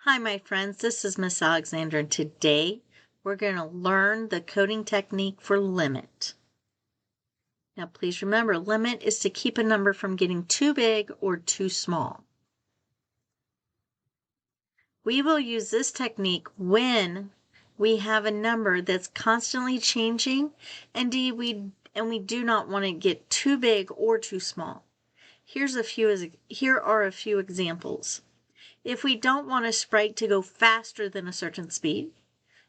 Hi, my friends. This is Miss Alexandra, and today we're going to learn the coding technique for limit. Now, please remember, limit is to keep a number from getting too big or too small. We will use this technique when we have a number that's constantly changing, and we do not want to get too big or too small. Here are a few examples. If we don't want a sprite to go faster than a certain speed,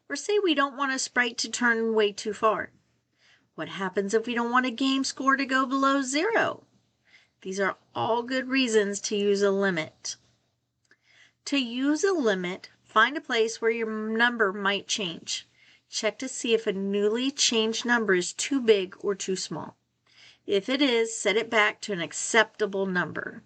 or say we don't want a sprite to turn way too far. What happens if we don't want a game score to go below 0? These are all good reasons to use a limit. To use a limit, find a place where your number might change. Check to see if a newly changed number is too big or too small. If it is, set it back to an acceptable number.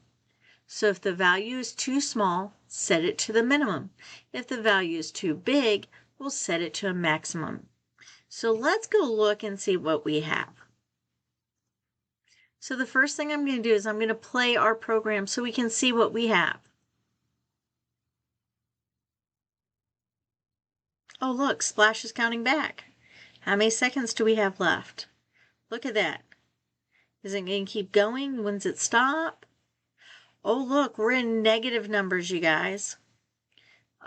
So if the value is too small, set it to the minimum. If the value is too big, we'll set it to a maximum. So let's go look and see what we have. So the first thing I'm going to do is I'm going to play our program so we can see what we have. Oh, look, Splash is counting back. How many seconds do we have left? Look at that. Is it going to keep going? When's it stop? Oh, look, we're in negative numbers, you guys.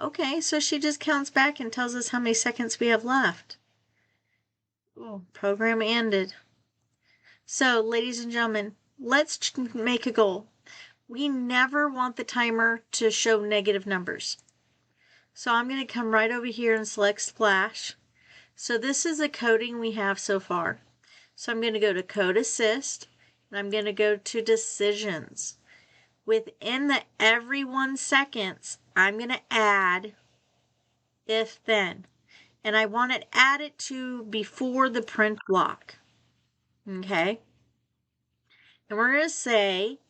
Okay, so she just counts back and tells us how many seconds we have left. Oh, program ended. So, ladies and gentlemen, let's make a goal. We never want the timer to show negative numbers. So I'm going to come right over here and select Splash. So this is the coding we have so far. So I'm going to go to Code Assist, and I'm going to go to Decisions. Within the every 1 second, I'm going to add if then. And I want to add it to before the print block. Okay? And we're going to say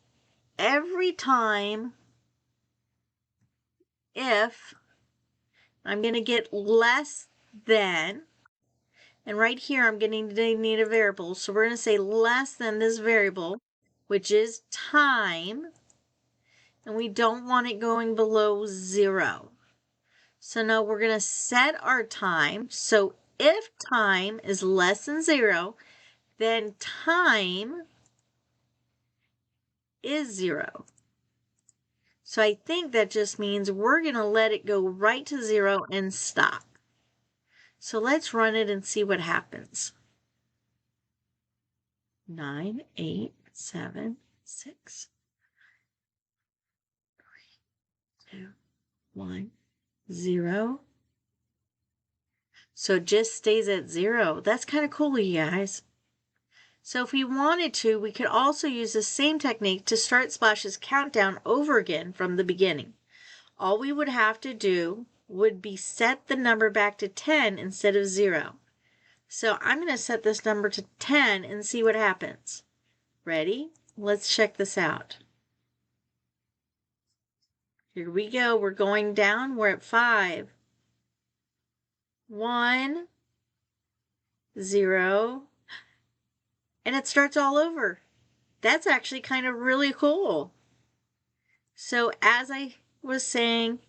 every time if I'm going to get less than, and right here I'm going to need a variable. So we're going to say less than this variable, which is time. And we don't want it going below 0. So now we're going to set our time. So if time is less than 0, then time is 0. So I think that just means we're going to let it go right to 0 and stop. So let's run it and see what happens. 9, 8, 7, 6, 3, 2, 1, 0. So it just stays at 0. That's kind of cool, you guys. So if we wanted to, we could also use the same technique to start Splash's countdown over again from the beginning. All we would have to do would be set the number back to 10 instead of 0. So I'm going to set this number to 10 and see what happens. Ready? Let's check this out. Here we go. We're going down. We're at 5, 1, 0, and it starts all over. That's actually kind of really cool. So as I was saying,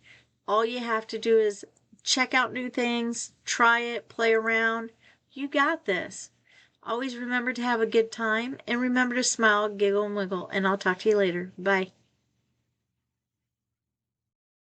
all you have to do is check out new things, try it, play around. You got this. Always remember to have a good time, and remember to smile, giggle, and wiggle, and I'll talk to you later. Bye.